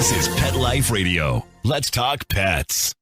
This is Pet Life Radio. Let's talk pets.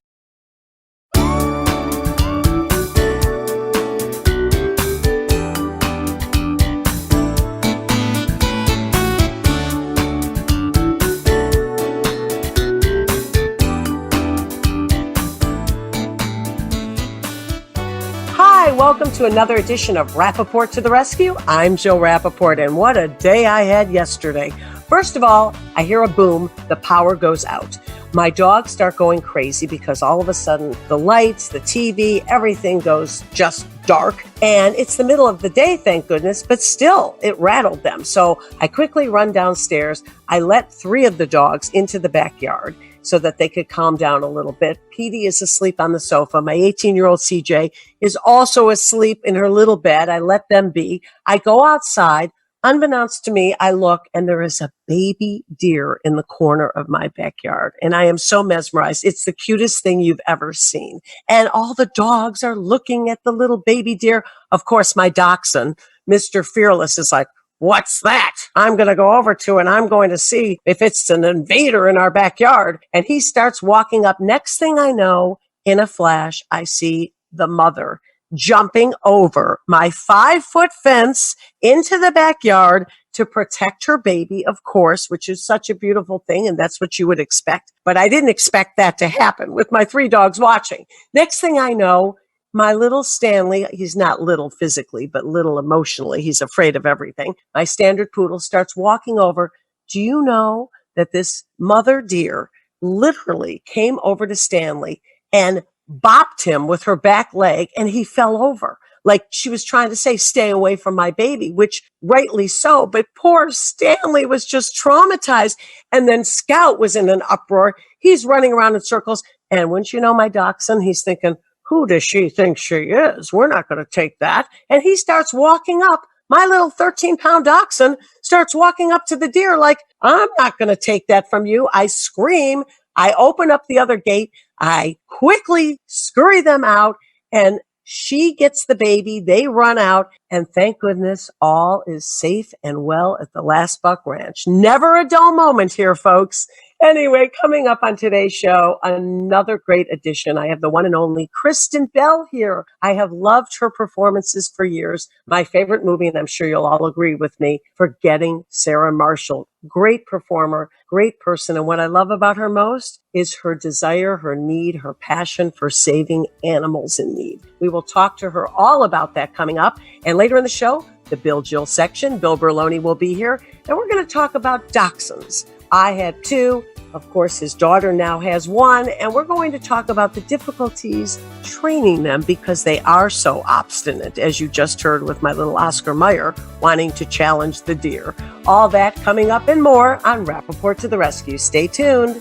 Hi, welcome to another edition of Rappaport to the Rescue. I'm Jill Rappaport, and what a day I had yesterday. First of all, I hear a boom, the power goes out. My dogs start going crazy because all of a sudden the lights, the TV, everything goes just dark. And it's the middle of the day, thank goodness, but still, it rattled them. So I quickly run downstairs. I let 3 of the dogs into the backyard so that they could calm down a little bit. Petey is asleep on the sofa. My 18-year-old CJ is also asleep in her little bed. I let them be. I go outside. Unbeknownst to me, I look, and there is a baby deer in the corner of my backyard. And I am so mesmerized. It's the cutest thing you've ever seen. And all the dogs are looking at the little baby deer. Of course, my dachshund, Mr. Fearless, is like, "What's that?" I'm going to go over to and I'm going to see if it's an invader in our backyard. And he starts walking up. Next thing I know, in a flash, I see the mother jumping over my 5-foot fence into the backyard to protect her baby, of course, which is such a beautiful thing. And that's what you would expect. But I didn't expect that to happen with my 3 dogs watching. Next thing I know, my little Stanley, he's not little physically, but little emotionally. He's afraid of everything. My standard poodle starts walking over. Do you know that this mother deer literally came over to Stanley and bopped him with her back leg, and he fell over? Like she was trying to say, "Stay away from my baby," which rightly so. But poor Stanley was just traumatized. And then Scout was in an uproar. He's running around in circles. And wouldn't you know, my dachshund, he's thinking, "Who does she think she is? We're not going to take that." And he starts walking up. My little 13-pound dachshund starts walking up to the deer like, "I'm not going to take that from you." I scream. I open up the other gate. I quickly scurry them out, and she gets the baby. They run out, and thank goodness all is safe and well at the Last Buck Ranch. Never a dull moment here, folks. Anyway, coming up on today's show, another great addition. I have the one and only Kristen Bell here. I have loved her performances for years. My favorite movie, and I'm sure you'll all agree with me, Forgetting Sarah Marshall. Great performer, great person. And what I love about her most is her desire, her need, her passion for saving animals in need. We will talk to her all about that coming up. And later in the show, the Bill Jill section, Bill Berloni will be here. And we're going to talk about dachshunds. I had 2. Of course, his daughter now has 1, and we're going to talk about the difficulties training them because they are so obstinate, as you just heard with my little Oscar Mayer wanting to challenge the deer. All that coming up and more on Rappaport to the Rescue. Stay tuned.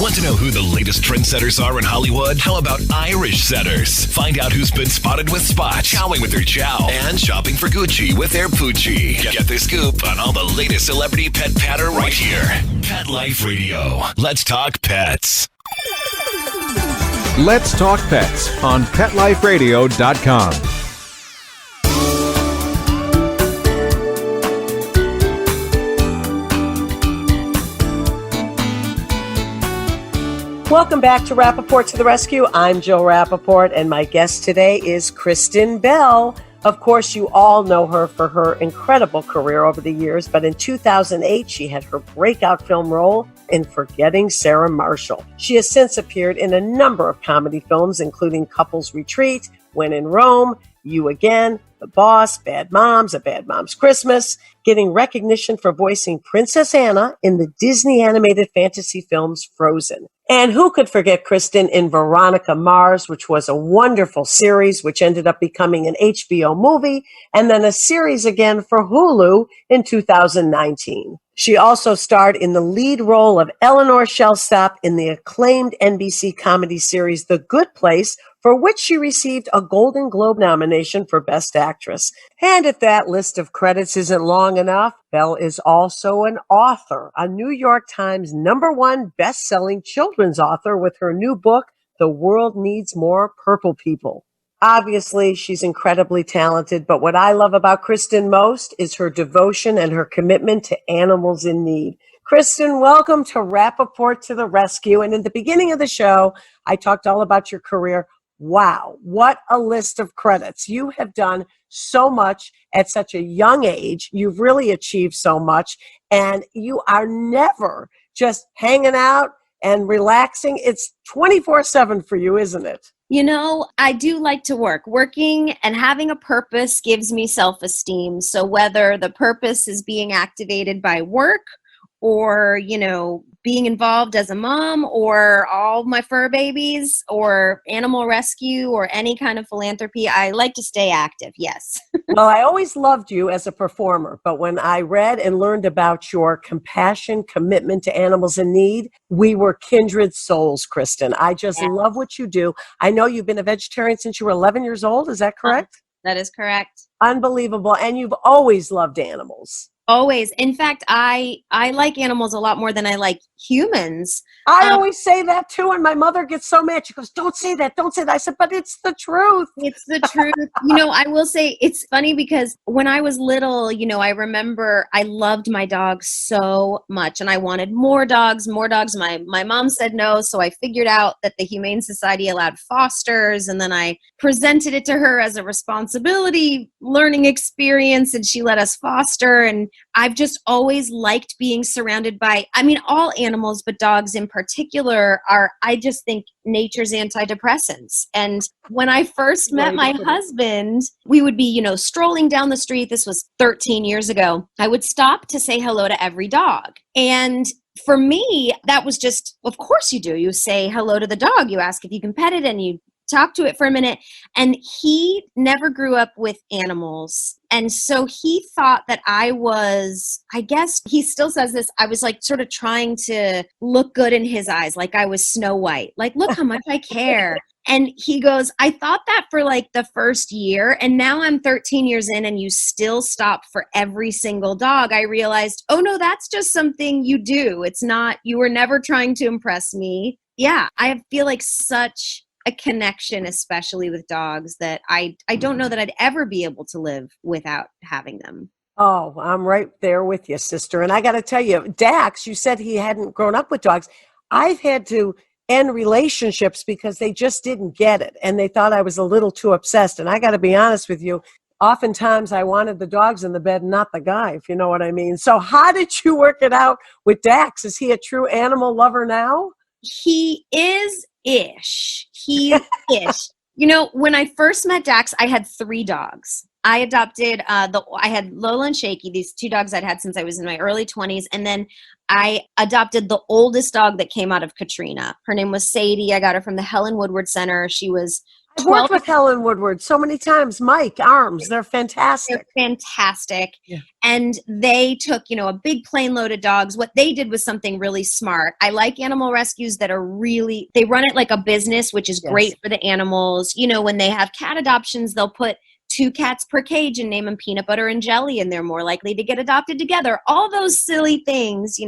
Want to know who the latest trendsetters are in Hollywood? How about Irish setters? Find out who's been spotted with spots, chowing with their chow, and shopping for Gucci with their Poochie. Get the scoop on all the latest celebrity pet patter right here. Pet Life Radio. Let's talk pets. Let's talk pets on PetLifeRadio.com. Welcome back to Rappaport to the Rescue. I'm Jill Rappaport, and my guest today is Kristen Bell. Of course, you all know her for her incredible career over the years, but in 2008, she had her breakout film role in Forgetting Sarah Marshall. She has since appeared in a number of comedy films, including Couples Retreat, When in Rome, You Again, The Boss, Bad Moms, A Bad Mom's Christmas, getting recognition for voicing Princess Anna in the Disney animated fantasy films Frozen. And who could forget Kristen in Veronica Mars, which was a wonderful series, which ended up becoming an HBO movie, and then a series again for Hulu in 2019. She also starred in the lead role of Eleanor Shellstop in the acclaimed NBC comedy series The Good Place, for which she received a Golden Globe nomination for Best Actress. And if that list of credits isn't long enough, Bell is also an author, a New York Times #1 best-selling children's author with her new book, The World Needs More Purple People. Obviously, she's incredibly talented, but what I love about Kristen most is her devotion and her commitment to animals in need. Kristen, welcome to Rappaport to the Rescue. And in the beginning of the show, I talked all about your career. Wow, what a list of credits. You have done so much at such a young age. You've really achieved so much, and you are never just hanging out and relaxing. It's 24/7 for you, isn't it? I do like to work. Working and having a purpose gives me self-esteem. So whether the purpose is being activated by work or, being involved as a mom or all my fur babies or animal rescue or any kind of philanthropy, I like to stay active. Yes. Well, I always loved you as a performer, but when I read and learned about your compassion, commitment to animals in need, we were kindred souls, Kristen. I just love what you do. I know you've been a vegetarian since you were 11 years old. Is that correct? That is correct. Unbelievable. And you've always loved animals. Always. In fact, I like animals a lot more than I like humans. I always say that too, and my mother gets so mad. She goes, don't say that, don't say that. I said, but it's the truth. It's the truth. I will say it's funny because when I was little, I remember I loved my dog so much and I wanted more dogs. My mom said no, so I figured out that the Humane Society allowed fosters, and then I presented it to her as a responsibility learning experience, and she let us foster. And I've just always liked being surrounded by, all animals, but dogs in particular I just think nature's antidepressants. And when I first met my husband, we would be, strolling down the street. This was 13 years ago. I would stop to say hello to every dog. And for me, that was just, of course you do. You say hello to the dog. You ask if you can pet it and you talk to it for a minute. And he never grew up with animals. And so he thought that I guess he still says this, I was like sort of trying to look good in his eyes, like I was Snow White, like, look how much I care. And he goes, I thought that for like the first year, and now I'm 13 years in and you still stop for every single dog. I realized, oh no, that's just something you do. It's not, you were never trying to impress me. Yeah, I feel like such a connection, especially with dogs, that I don't know that I'd ever be able to live without having them. Oh, I'm right there with you, sister. And I got to tell you, Dax, you said he hadn't grown up with dogs. I've had to end relationships because they just didn't get it. And they thought I was a little too obsessed. And I got to be honest with you, oftentimes I wanted the dogs in the bed, not the guy, if you know what I mean. So how did you work it out with Dax? Is he a true animal lover now? He is ish. When I first met Dax, I had 3 dogs. I adopted I had Lola and Shaky, these 2 dogs I'd had since I was in my early 20s. And then I adopted the oldest dog that came out of Katrina. Her name was Sadie. I got her from the Helen Woodward Center. She was I've worked with Helen Woodward so many times. Mike, Arms, they're fantastic. They're fantastic. Yeah. And they took, a big plane load of dogs. What they did was something really smart. I like animal rescues that are they run it like a business, which is great for the animals. When they have cat adoptions, they'll put 2 cats per cage and name them Peanut Butter and Jelly, and they're more likely to get adopted together. All those silly things,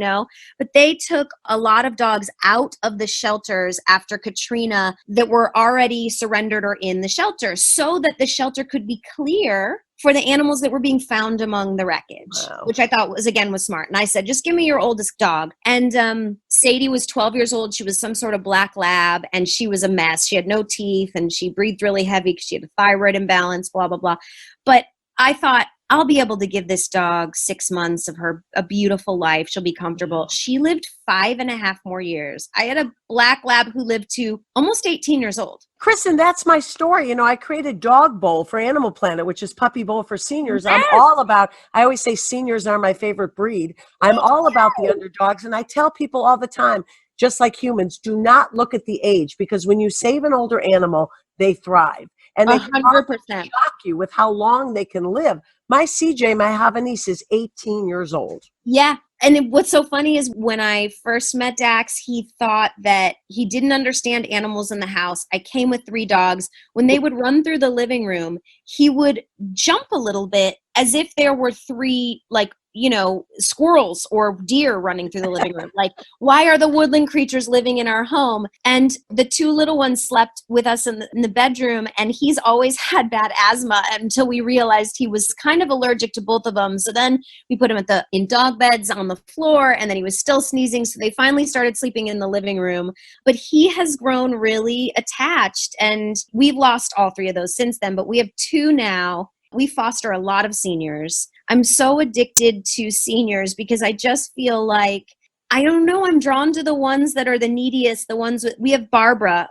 But they took a lot of dogs out of the shelters after Katrina that were already surrendered or in the shelter so that the shelter could be clear for the animals that were being found among the wreckage, which I thought was smart. And I said, just give me your oldest dog. And Sadie was 12 years old. She was some sort of black lab, and she was a mess. She had no teeth, and she breathed really heavy because she had a thyroid imbalance, blah, blah, blah. But I thought, I'll be able to give this dog 6 months of a beautiful life. She'll be comfortable. She lived 5.5 more years. I had a black lab who lived to almost 18 years old. Kristen, that's my story. I created Dog Bowl for Animal Planet, which is Puppy Bowl for seniors. Yes. I always say seniors are my favorite breed. I'm all about the underdogs. And I tell people all the time, just like humans, do not look at the age, because when you save an older animal, they thrive. And they 100% shock you with how long they can live. My CJ, my Havanese, is 18 years old. Yeah. And what's so funny is when I first met Dax, he thought that he didn't understand animals in the house. I came with 3 dogs. When they would run through the living room, he would jump a little bit as if there were 3 squirrels or deer running through the living room? Like, why are the woodland creatures living in our home? And the two little ones slept with us in the bedroom, and he's always had bad asthma until we realized he was kind of allergic to both of them. So then we put him in dog beds on the floor, and then he was still sneezing. So they finally started sleeping in the living room. But he has grown really attached, and we've lost all three of those since then. But we have two now. We foster a lot of seniors. I'm so addicted to seniors because I just feel like, I don't know, I'm drawn to the ones that are the neediest, we have Barbara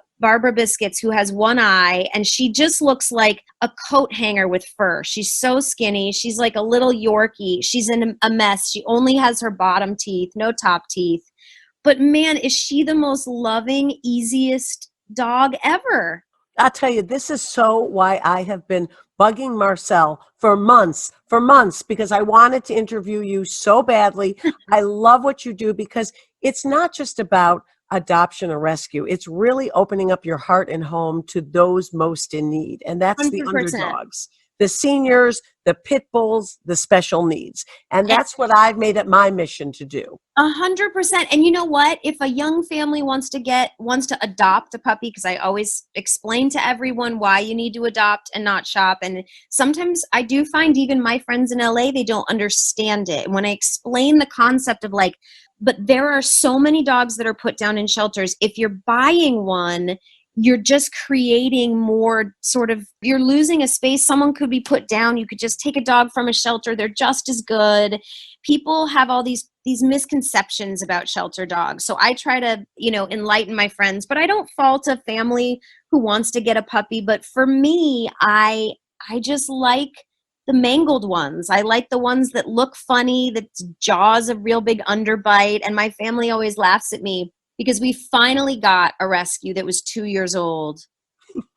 Biscuits, who has one eye, and she just looks like a coat hanger with fur. She's so skinny. She's like a little Yorkie. She's in a mess. She only has her bottom teeth, no top teeth. But man, is she the most loving, easiest dog ever. I'll tell you, this is so why I have been bugging Marcel for months, because I wanted to interview you so badly. I love what you do because it's not just about adoption or rescue. It's really opening up your heart and home to those most in need. And that's 100%. the underdogs, the seniors, the pit bulls, the special needs. And that's what I've made it my mission to do. 100%. And you know what? If a young family wants to adopt a puppy, because I always explain to everyone why you need to adopt and not shop. And sometimes I do find even my friends in LA, they don't understand it. And when I explain the concept of like, but there are so many dogs that are put down in shelters. If you're buying one, you're just creating more you're losing a space. Someone could be put down. You could just take a dog from a shelter. They're just as good. People have all these misconceptions about shelter dogs. So I try to, enlighten my friends, but I don't fault a family who wants to get a puppy. But for me, I just like the mangled ones. I like the ones that look funny, that jaws a real big underbite. And my family always laughs at me because we finally got a rescue that was 2 years old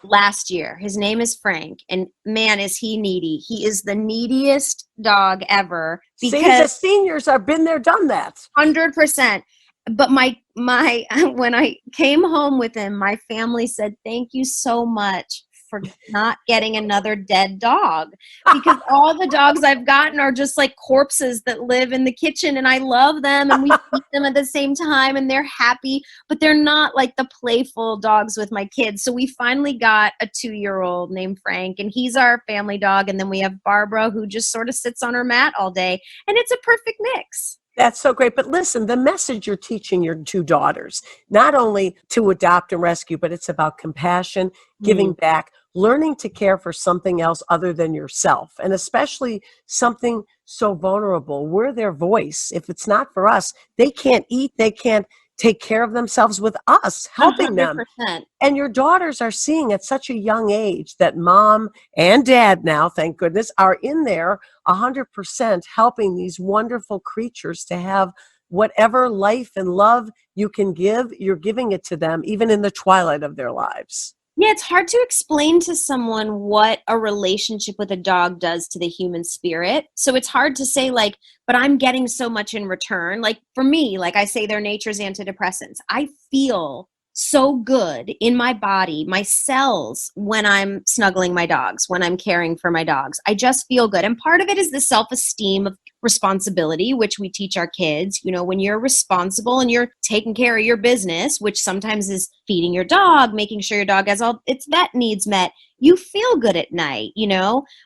last year. His name is Frank, and man, is he needy. He is the neediest dog ever. Because see, the seniors have been there, done that. 100%. But my when I came home with him, my family said, "Thank you so much for not getting another dead dog," because all the dogs I've gotten are just like corpses that live in the kitchen, and I love them and we feed them at the same time and they're happy, but they're not like the playful dogs with my kids. So we finally got a 2-year-old named Frank, and he's our family dog. And then we have Barbara, who just sort of sits on her mat all day, and it's a perfect mix. That's so great. But listen, the message you're teaching your two daughters, not only to adopt and rescue, but it's about compassion, giving back, learning to care for something else other than yourself, and especially something so vulnerable. We're their voice. If it's not for us, they can't eat, they can't take care of themselves with us helping 100%. them. And your daughters are seeing at such a young age that mom and dad now, thank goodness, are in there 100% helping these wonderful creatures to have whatever life and love you can give, you're giving it to them, even in the twilight of their lives. Yeah, it's hard to explain to someone what a relationship with a dog does to the human spirit. So it's hard to say like, but I'm getting so much in return. Like for me, like I say, they're nature's antidepressants. I feel so good in my body, my cells, when I'm snuggling my dogs, when I'm caring for my dogs. I just feel good. And part of it is the self-esteem of responsibility, which we teach our kids. When you're responsible and you're taking care of your business, which sometimes is feeding your dog, making sure your dog has all its vet needs met, you feel good at night,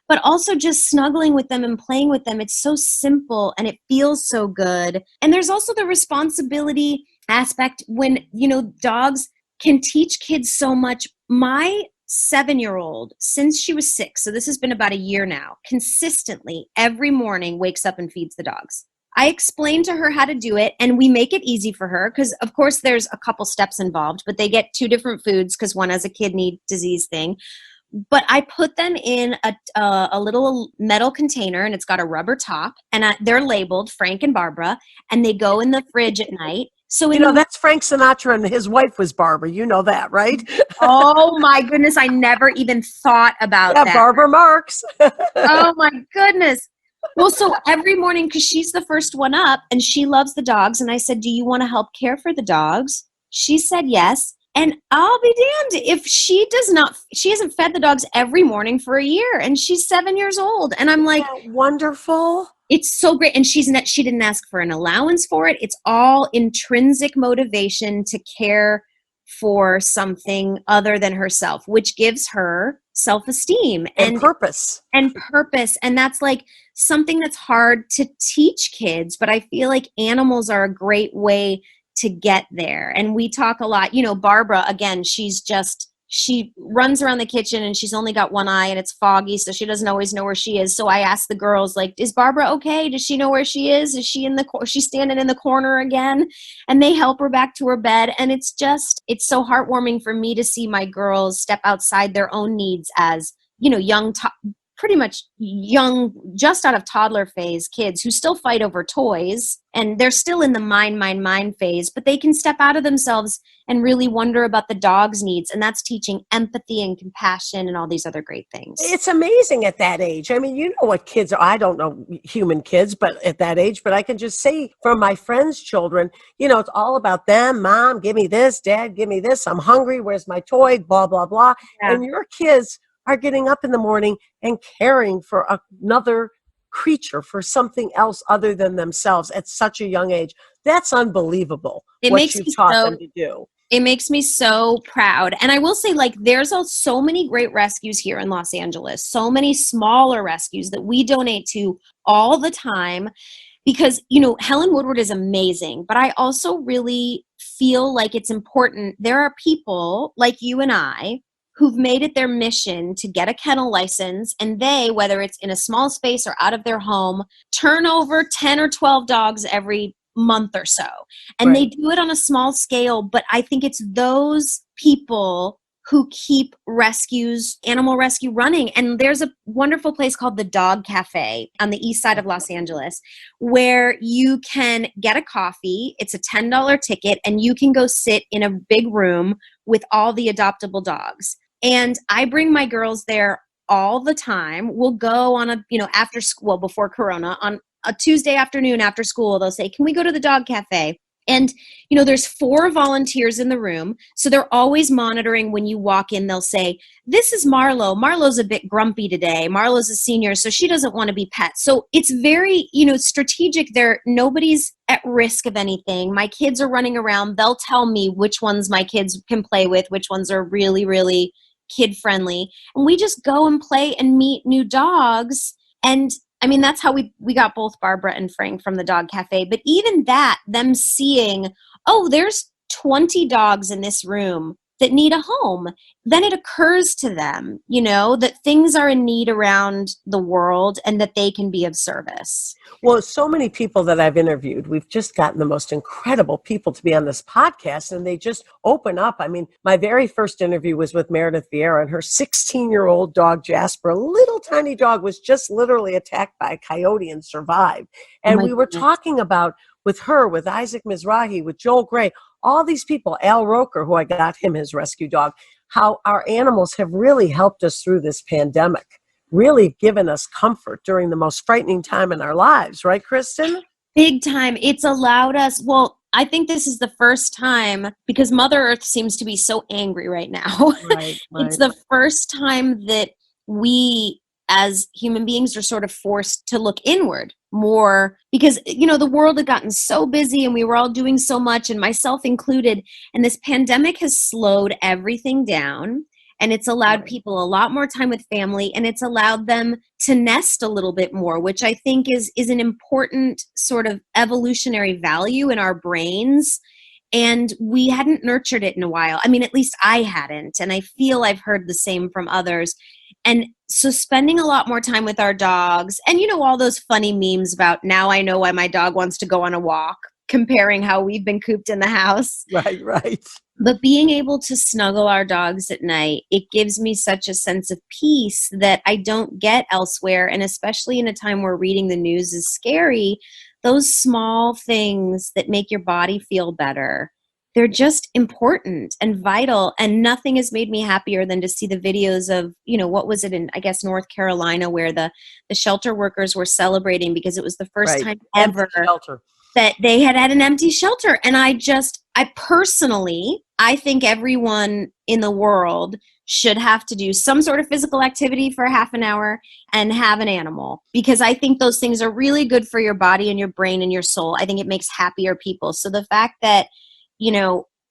but also just snuggling with them and playing with them. It's so simple and it feels so good. And there's also the responsibility aspect when, dogs can teach kids so much. My 7-year-old, since she was 6, so this has been about a year now, consistently every morning wakes up and feeds the dogs. I explain to her how to do it, and we make it easy for her because, of course, there's a couple steps involved, but they get 2 different foods because one has a kidney disease thing. But I put them in a little metal container, and it's got a rubber top, and they're labeled Frank and Barbara, and they go in the fridge at night. So that's Frank Sinatra, and his wife was Barbara. You know that, right? Oh my goodness, I never even thought about that. Barbara Marx. Oh my goodness. Well, so every morning, because she's the first one up and she loves the dogs, and I said, do you want to help care for the dogs? She said yes. And I'll be damned if she hasn't fed the dogs every morning for a year, and she's 7 years old. And I'm like, isn't that wonderful. It's so great. And she didn't ask for an allowance for it. It's all intrinsic motivation to care for something other than herself, which gives her self-esteem And purpose. and purpose. And that's like something that's hard to teach kids, but I feel like animals are a great way to get there. And we talk a lot, Barbara, again, she runs around the kitchen and she's only got one eye and it's foggy, so she doesn't always know where she is. So I ask the girls, like, is Barbara okay? Does she know where she is? Is she she's standing in the corner again? And they help her back to her bed. And it's so heartwarming for me to see my girls step outside their own needs as, pretty much young, just out of toddler phase kids who still fight over toys, and they're still in the mine phase, but they can step out of themselves and really wonder about the dog's needs. And that's teaching empathy and compassion and all these other great things. It's amazing at that age. I mean, you know what kids are. I don't know human kids, but at that age, but I can just say from my friends' children, it's all about them. Mom, give me this. Dad, give me this. I'm hungry. Where's my toy? Blah, blah, blah. Yeah. And your kids are getting up in the morning and caring for another creature, for something else other than themselves at such a young age. That's unbelievable. What you've taught them to do. It makes me so proud. And I will say, like, there's so many great rescues here in Los Angeles, so many smaller rescues that we donate to all the time because, Helen Woodward is amazing, but I also really feel like it's important. There are people like you and I who've made it their mission to get a kennel license, and they, whether it's in a small space or out of their home, turn over 10 or 12 dogs every month or so. And They do it on a small scale, but I think it's those people who keep animal rescue running. And there's a wonderful place called the Dog Cafe on the east side of Los Angeles where you can get a coffee. It's a $10 ticket, and you can go sit in a big room with all the adoptable dogs. And I bring my girls there all the time. We'll go on after school, before Corona, on a Tuesday afternoon after school, they'll say, can we go to the Dog Cafe? And, there's 4 volunteers in the room. So they're always monitoring when you walk in. They'll say, this is Marlo. Marlo's a bit grumpy today. Marlo's a senior, so she doesn't want to be pet. So it's very, strategic there. Nobody's at risk of anything. My kids are running around. They'll tell me which ones my kids can play with, which ones are really, really kid friendly. And we just go and play and meet new dogs. And I mean, that's how we got both Barbara and Frank from the Dog Cafe. But even that, them seeing, there's 20 dogs in this room that need a home, then it occurs to them, that things are in need around the world and that they can be of service. Well, so many people that I've interviewed, we've just gotten the most incredible people to be on this podcast, and they just open up. I mean, my very first interview was with Meredith Vieira, and her 16-year-old dog, Jasper, a little tiny dog, was just literally attacked by a coyote and survived. And we were talking about with her, with Isaac Mizrahi, with Joel Gray, all these people, Al Roker, who I got him his rescue dog, how our animals have really helped us through this pandemic, really given us comfort during the most frightening time in our lives. Right, Kristen? Big time. It's allowed us, I think this is the first time, because Mother Earth seems to be so angry right now. Right. It's the first time that we as human beings are sort of forced to look inward more because, the world had gotten so busy and we were all doing so much, and myself included. And this pandemic has slowed everything down, and it's allowed people a lot more time with family, and it's allowed them to nest a little bit more, which I think is an important sort of evolutionary value in our brains. And we hadn't nurtured it in a while. I mean, at least I hadn't. And I feel I've heard the same from others. And so spending a lot more time with our dogs, and all those funny memes about now I know why my dog wants to go on a walk, comparing how we've been cooped in the house. Right. But being able to snuggle our dogs at night, it gives me such a sense of peace that I don't get elsewhere. And especially in a time where reading the news is scary, those small things that make your body feel better, they're just important and vital. And nothing has made me happier than to see the videos of, what was it in, I guess, North Carolina, where the shelter workers were celebrating because it was the first time ever that they had an empty shelter. And I personally think everyone in the world should have to do some sort of physical activity for half an hour and have an animal, because I think those things are really good for your body and your brain and your soul. I think it makes happier people. So the fact that,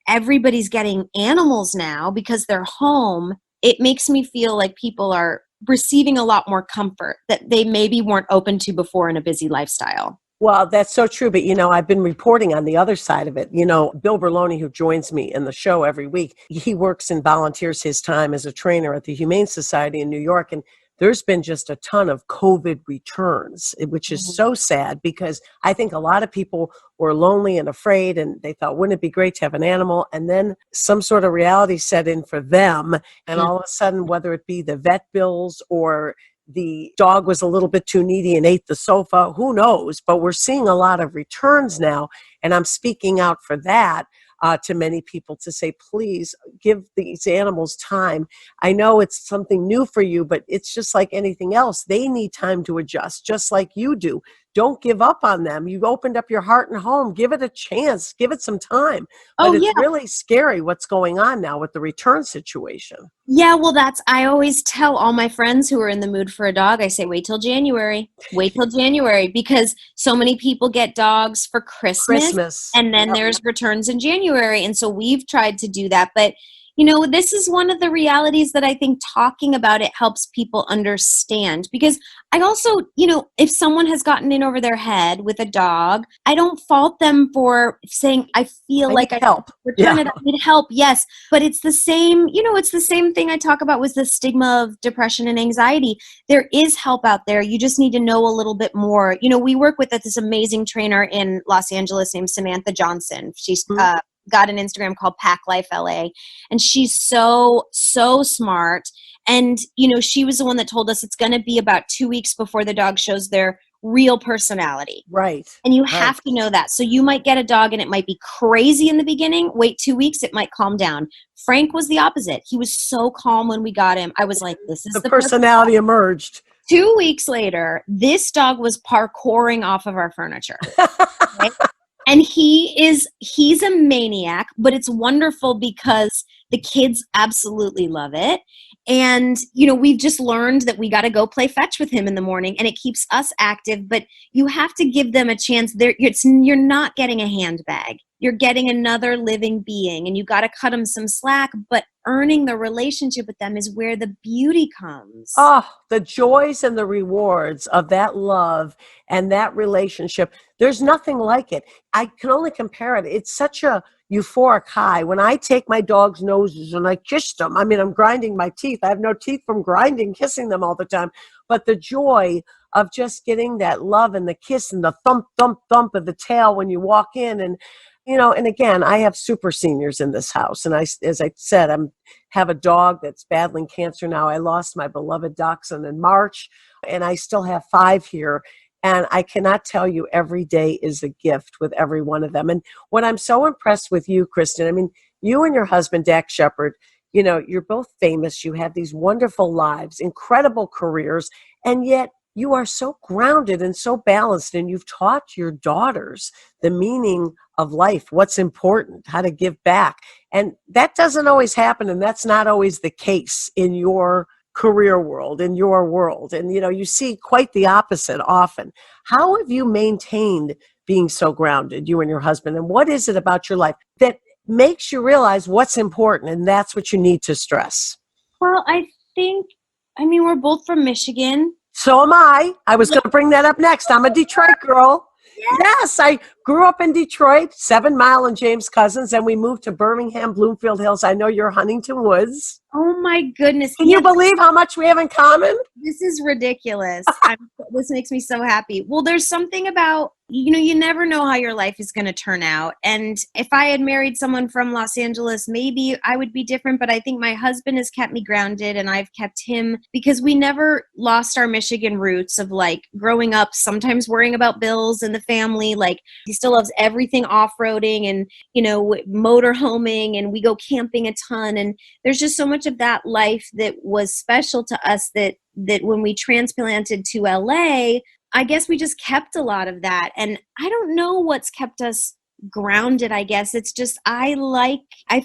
everybody's getting animals now because they're home, it makes me feel like people are receiving a lot more comfort that they maybe weren't open to before in a busy lifestyle. Well, that's so true. But, I've been reporting on the other side of it. Bill Berloni, who joins me in the show every week, he works and volunteers his time as a trainer at the Humane Society in New York. And there's been just a ton of COVID returns, which is so sad because I think a lot of people were lonely and afraid and they thought, wouldn't it be great to have an animal? And then some sort of reality set in for them. And all of a sudden, whether it be the vet bills or the dog was a little bit too needy and ate the sofa, who knows? But we're seeing a lot of returns now. And I'm speaking out for that to many people to say, please give these animals time. I know it's something new for you, but it's just like anything else. They need time to adjust, just like you do. Don't give up on them. You opened up your heart and home. Give it a chance. Give it some time. But it's really scary what's going on now with the return situation. Yeah, well, I always tell all my friends who are in the mood for a dog, I say, wait till January, because so many people get dogs for Christmas. And then there's returns in January. And so we've tried to do that. But, this is one of the realities that I think talking about it helps people understand. Because I also, if someone has gotten in over their head with a dog, I don't fault them for saying, I feel like I help. Return it. I need help. Yes. But it's the same, it's the same thing I talk about with the stigma of depression and anxiety. There is help out there. You just need to know a little bit more. We work with this amazing trainer in Los Angeles named Samantha Johnson. She's got an Instagram called Pack Life LA, and she's so smart. And she was the one that told us it's going to be about 2 weeks before the dog shows their real personality. Right. And you have to know that. So you might get a dog and it might be crazy in the beginning. Wait 2 weeks, it might calm down. Frank was the opposite. He was so calm when we got him. I was like, this is the personality emerged. 2 weeks later, this dog was parkouring off of our furniture. Right? And he's a maniac, but it's wonderful because the kids absolutely love it. And, we've just learned that we got to go play fetch with him in the morning, and it keeps us active, but you have to give them a chance. You're not getting a handbag. You're getting another living being, and you got to cut them some slack, but earning the relationship with them is where the beauty comes. Oh, the joys and the rewards of that love and that relationship. There's nothing like it. I can only compare it. It's such a euphoric high. When I take my dog's noses and I kiss them, I'm grinding my teeth. I have no teeth from kissing them all the time. But the joy of just getting that love and the kiss and the thump, thump, thump of the tail when you walk in. And, and again, I have super seniors in this house. And as I said, have a dog that's battling cancer now. I lost my beloved dachshund in March, and I still have 5 here. And I cannot tell you, every day is a gift with every one of them. And what I'm so impressed with you, Kristen, you and your husband, Dak Shepard, you're both famous. You have these wonderful lives, incredible careers, and yet you are so grounded and so balanced. And you've taught your daughters the meaning of life, what's important, how to give back. And that doesn't always happen. And that's not always the case in your career world, in your world. And, you see quite the opposite often. How have you maintained being so grounded, you and your husband? And what is it about your life that makes you realize what's important? And that's what you need to stress. Well, I think, we're both from Michigan. So am I. I was going to bring that up next. I'm a Detroit girl. Yes, I grew up in Detroit, 7 Mile and James Cousins, and we moved to Birmingham, Bloomfield Hills. I know you're Huntington Woods. Oh my goodness. Can you believe how much we have in common? This is ridiculous. This makes me so happy. Well, there's something about, you never know how your life is going to turn out. And if I had married someone from Los Angeles, maybe I would be different. But I think my husband has kept me grounded, and I've kept him, because we never lost our Michigan roots of growing up, sometimes worrying about bills and the family. He still loves everything off-roading and, motor homing, and we go camping a ton. And there's just so much of that life that was special to us that when we transplanted to LA, I guess we just kept a lot of that. And I don't know what's kept us grounded, I guess. It's just, I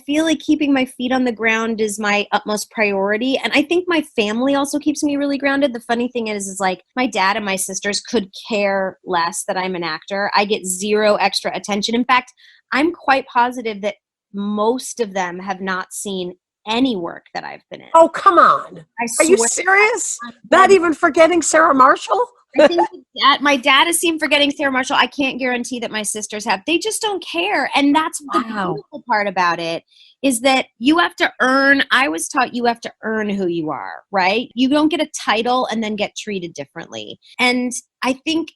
feel like keeping my feet on the ground is my utmost priority. And I think my family also keeps me really grounded. The funny thing is like my dad and my sisters could care less that I'm an actor. I get zero extra attention. In fact, I'm quite positive that most of them have not seen any work that I've been in. Oh, come on. I Are you swear. serious? Not even forgetting Sarah Marshall? I think my dad has seen Forgetting Sarah Marshall. I can't guarantee that my sisters have. They just don't care. And that's the beautiful part about it, is that you have to earn. I was taught you have to earn who you are, right? You don't get a title and then get treated differently. And I think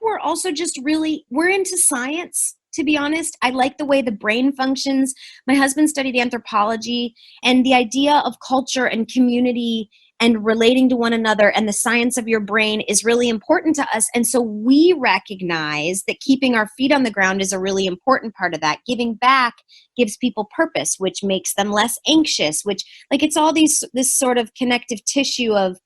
we're also just we're into science. To be honest, I like the way the brain functions. My husband studied anthropology, and the idea of culture and community and relating to one another and the science of your brain is really important to us. And so we recognize that keeping our feet on the ground is a really important part of that. Giving back gives people purpose, which makes them less anxious, which, like, it's all this sort of connective tissue of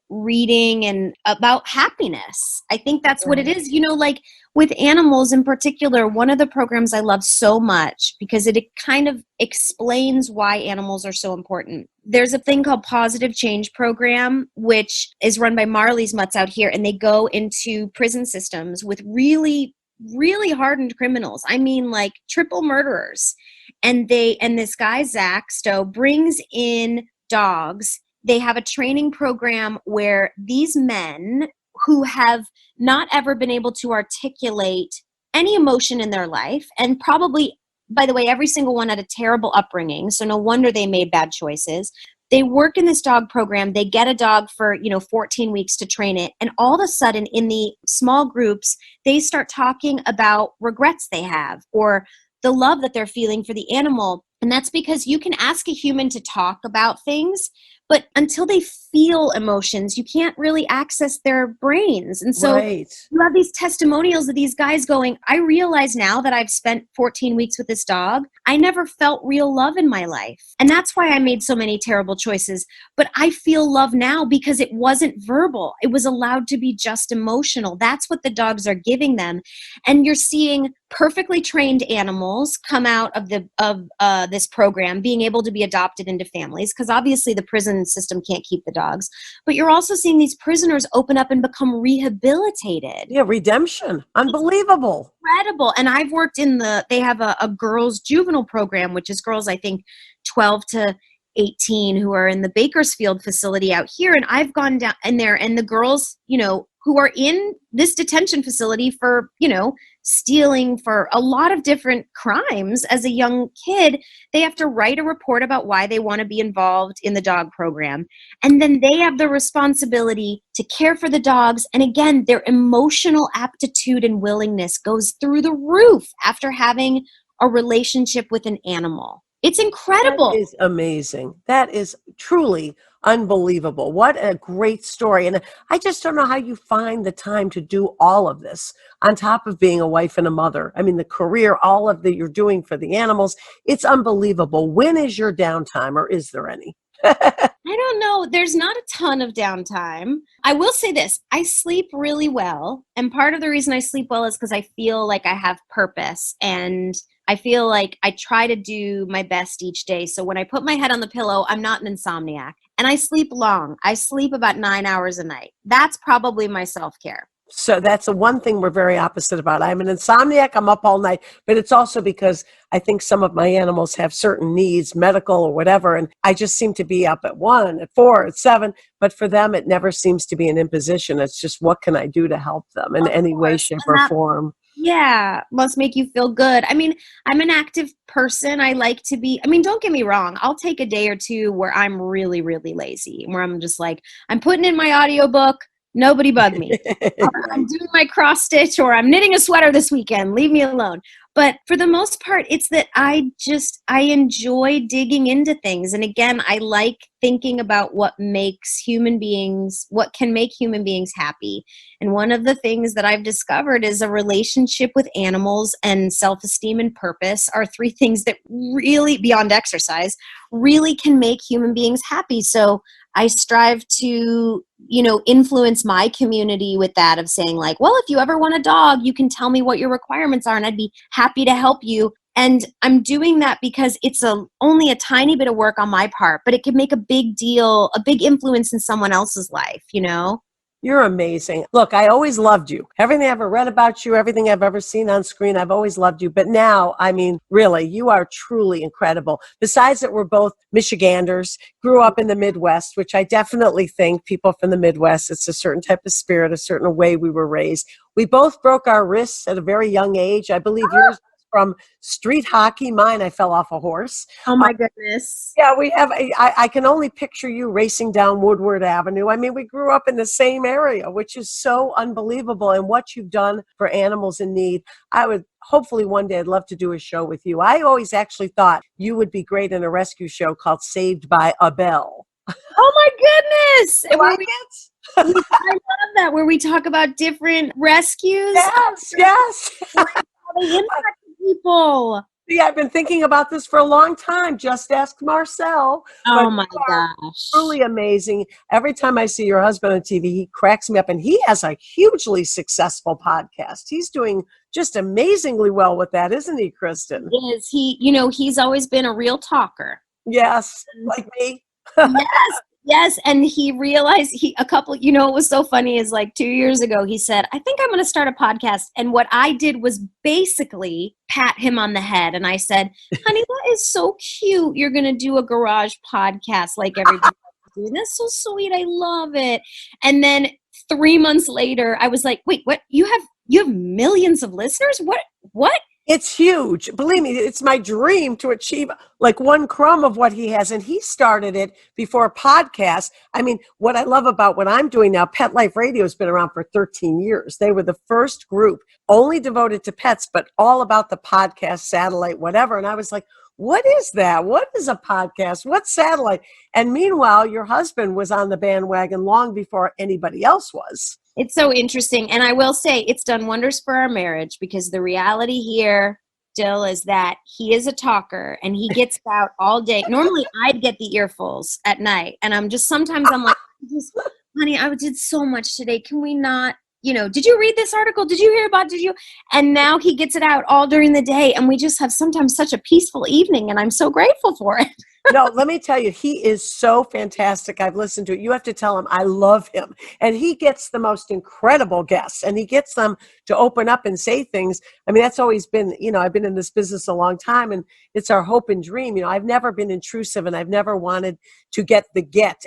reading and about happiness. I think that's what it is. You know, like with animals in particular, one of the programs I love so much because it kind of explains why animals are so important. There's a thing called Positive Change Program, which is run by Marley's Mutts out here, and they go into prison systems with really, really hardened criminals. I mean, like triple murderers. And this guy, Zach Stowe, brings in dogs. They have a training program where these men who have not ever been able to articulate any emotion in their life, and probably, by the way, every single one had a terrible upbringing, so no wonder they made bad choices. They work in this dog program. They get a dog for 14 weeks to train it. And all of a sudden, in the small groups, they start talking about regrets they have or the love that they're feeling for the animal. And that's because you can ask a human to talk about things, but until they feel emotions, you can't really access their brains. And so you have these testimonials of these guys going, I realize now that I've spent 14 weeks with this dog, I never felt real love in my life. And that's why I made so many terrible choices. But I feel love now because it wasn't verbal. It was allowed to be just emotional. That's what the dogs are giving them. And you're seeing perfectly trained animals come out of this program, being able to be adopted into families, because obviously the prison system can't keep the dogs. But you're also seeing these prisoners open up and become rehabilitated. Yeah, redemption. Unbelievable. Incredible. And I've worked they have a girls juvenile program, which is girls, I think, 12 to 18 who are in the Bakersfield facility out here. And I've gone down in there, and the girls, who are in this detention facility for, stealing, for a lot of different crimes as a young kid, they have to write a report about why they want to be involved in the dog program. And then they have the responsibility to care for the dogs. And again, their emotional aptitude and willingness goes through the roof after having a relationship with an animal. It's incredible. That is amazing. That is truly unbelievable. What a great story. And I just don't know how you find the time to do all of this on top of being a wife and a mother. I mean, the career, all of that you're doing for the animals, it's unbelievable. When is your downtime, or is there any? I don't know. There's not a ton of downtime. I will say this. I sleep really well. And part of the reason I sleep well is because I feel like I have purpose, and I feel like I try to do my best each day. So when I put my head on the pillow, I'm not an insomniac. And I sleep long. I sleep about 9 hours a night. That's probably my self-care. So that's the one thing we're very opposite about. I'm an insomniac. I'm up all night. But it's also because I think some of my animals have certain needs, medical or whatever. And I just seem to be up at 1, at 4, at 7. But for them, it never seems to be an imposition. It's just, what can I do to help them in any way, shape, or form? Yeah, must make you feel good. I mean, I'm an active person. I like to be, don't get me wrong. I'll take a day or two where I'm really, really lazy, where I'm just like, I'm putting in my audiobook. Nobody bug me. I'm doing my cross stitch, or I'm knitting a sweater this weekend. Leave me alone. But for the most part, it's that I enjoy digging into things. And again, I like thinking about what can make human beings happy. And one of the things that I've discovered is a relationship with animals and self-esteem and purpose are 3 things that really, beyond exercise, really can make human beings happy. So I strive to, influence my community with that of saying like, well, if you ever want a dog, you can tell me what your requirements are and I'd be happy to help you. And I'm doing that because it's only a tiny bit of work on my part, but it could make a big deal, a big influence in someone else's life, You're amazing. Look, I always loved you. Everything I ever read about you, everything I've ever seen on screen, I've always loved you. But now, I mean, really, you are truly incredible. Besides that, we're both Michiganders, grew up in the Midwest, which I definitely think people from the Midwest, it's a certain type of spirit, a certain way we were raised. We both broke our wrists at a very young age. I believe yours was from street hockey. Mine, I fell off a horse. Oh my goodness. Yeah, we have. I can only picture you racing down Woodward Avenue. I mean, we grew up in the same area, which is so unbelievable. And what you've done for animals in need, I would hopefully one day I'd love to do a show with you. I always actually thought you would be great in a rescue show called Saved by a Bell. Oh my goodness! You like it? I love that, where we talk about different rescues. Yes. How they impact people. Yeah, I've been thinking about this for a long time. Just ask Marcel. Oh my gosh. Truly amazing. Every time I see your husband on TV, he cracks me up, and he has a hugely successful podcast. He's doing just amazingly well with that, isn't he, Kristen? Is he, he's always been a real talker. Yes, like me. Yes. And he realized what was so funny is like 2 years ago, he said, I think I'm going to start a podcast. And what I did was basically pat him on the head. And I said, honey, that is so cute. You're going to do a garage podcast like everybody else. That's so sweet. I love it. And then 3 months later, I was like, wait, what? You have millions of listeners? What? It's huge. Believe me, it's my dream to achieve like one crumb of what he has. And he started it before a podcast. I mean, what I love about what I'm doing now, Pet Life Radio has been around for 13 years. They were the first group only devoted to pets, but all about the podcast, satellite, whatever. And I was like, what is that? What is a podcast? What's satellite? And meanwhile, your husband was on the bandwagon long before anybody else was. It's so interesting. And I will say it's done wonders for our marriage, because the reality here, Dill, is that he is a talker and he gets out all day. Normally I'd get the earfuls at night, and sometimes I'm like, honey, I did so much today. Can we not, did you read this article? Did you hear about, and now he gets it out all during the day, and we just have sometimes such a peaceful evening, and I'm so grateful for it. No, let me tell you, he is so fantastic. I've listened to it. You have to tell him I love him. And he gets the most incredible guests, and he gets them to open up and say things. I mean, that's always been, I've been in this business a long time, and it's our hope and dream. I've never been intrusive, and I've never wanted to get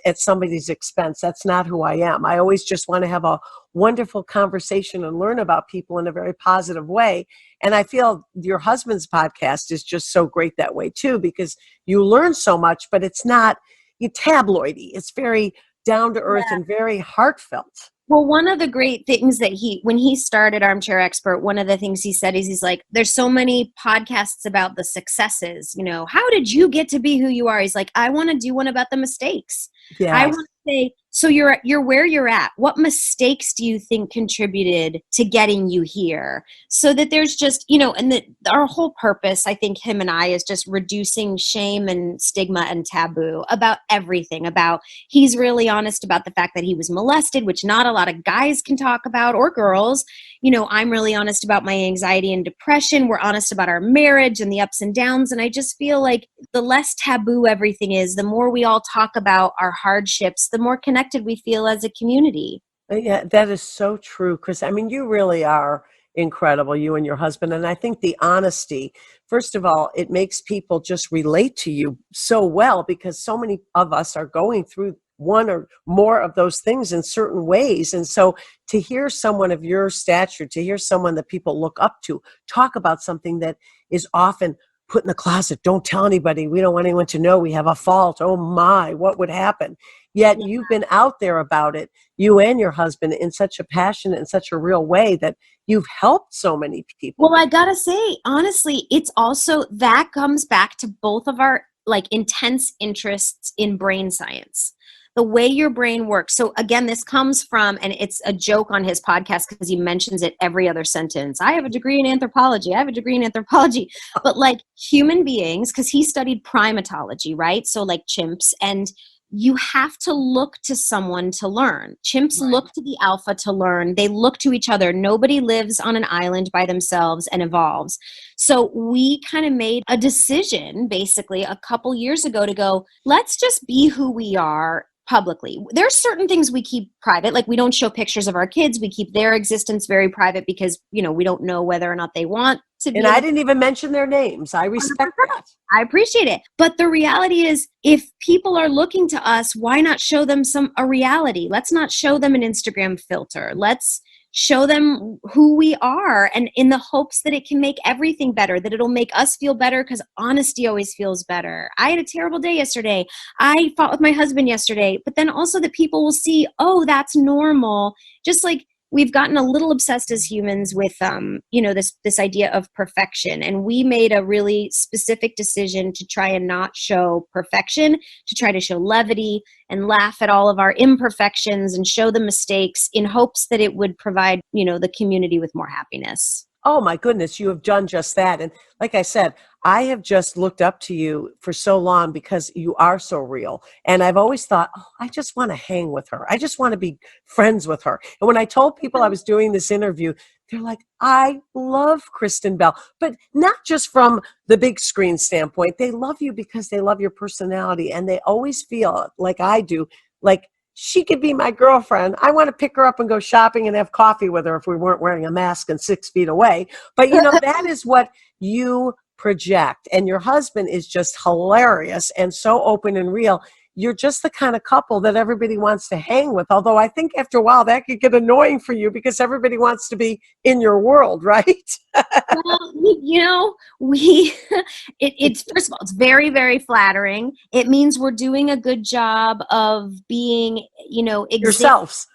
at somebody's expense. That's not who I am. I always just want to have a wonderful conversation and learn about people in a very positive way. And I feel your husband's podcast is just so great that way too, because you learn so much, but it's not tabloidy. It's very down to earth and very heartfelt. Well, one of the great things that when he started Armchair Expert, one of the things he said is he's like, there's so many podcasts about the successes. How did you get to be who you are? He's like, I want to do one about the mistakes. Yes. I want to say, so you're where you're at. What mistakes do you think contributed to getting you here? So that there's just, and our whole purpose, I think him and I, is just reducing shame and stigma and taboo about everything. He's really honest about the fact that he was molested, which not a lot of guys can talk about, or girls. I'm really honest about my anxiety and depression. We're honest about our marriage and the ups and downs. And I just feel like the less taboo everything is, the more we all talk about our hardships, the more connected we feel as a community. Yeah, that is so true, Chris. I mean, you really are incredible, you and your husband. And I think the honesty, first of all, it makes people just relate to you so well, because so many of us are going through one or more of those things in certain ways. And so to hear someone of your stature, to hear someone that people look up to talk about something that is often put in the closet, don't tell anybody, we don't want anyone to know we have a fault, oh my, what would happen? Yet you've been out there about it, you and your husband, in such a passionate and such a real way that you've helped so many people. Well, I gotta say, honestly, it's also, that comes back to both of our intense interests in brain science. The way your brain works. So again, this comes from, and it's a joke on his podcast because he mentions it every other sentence. I have a degree in anthropology. But human beings, because he studied primatology, right? So chimps, and you have to look to someone to learn. Chimps look to the alpha to learn. They look to each other. Nobody lives on an island by themselves and evolves. So we kind of made a decision basically a couple years ago to go, let's just be who we are publicly. There's certain things we keep private, like we don't show pictures of our kids. We keep their existence very private because, we don't know whether or not they want to be. And I didn't even mention their names. I respect that. I appreciate it. But the reality is, if people are looking to us, why not show them a reality? Let's not show them an Instagram filter. Let's show them who we are, and in the hopes that it can make everything better, that it'll make us feel better, because honesty always feels better. I had a terrible day yesterday. I fought with my husband yesterday, but then also that people will see, oh, that's normal. Just like we've gotten a little obsessed as humans with, this idea of perfection. And we made a really specific decision to try and not show perfection, to try to show levity and laugh at all of our imperfections and show the mistakes in hopes that it would provide, the community with more happiness. Oh my goodness, you have done just that. And like I said, I have just looked up to you for so long because you are so real. And I've always thought, oh, I just want to hang with her. I just want to be friends with her. And when I told people I was doing this interview, they're like, I love Kristen Bell, but not just from the big screen standpoint. They love you because they love your personality. And they always feel like I do, like she could be my girlfriend. I want to pick her up and go shopping and have coffee with her if we weren't wearing a mask and 6 feet away. But that is what you project. And your husband is just hilarious and so open and real. You're just the kind of couple that everybody wants to hang with. Although I think after a while that could get annoying for you because everybody wants to be in your world, right? Well, it's first of all, it's very, very flattering. It means we're doing a good job of being, Yourselves.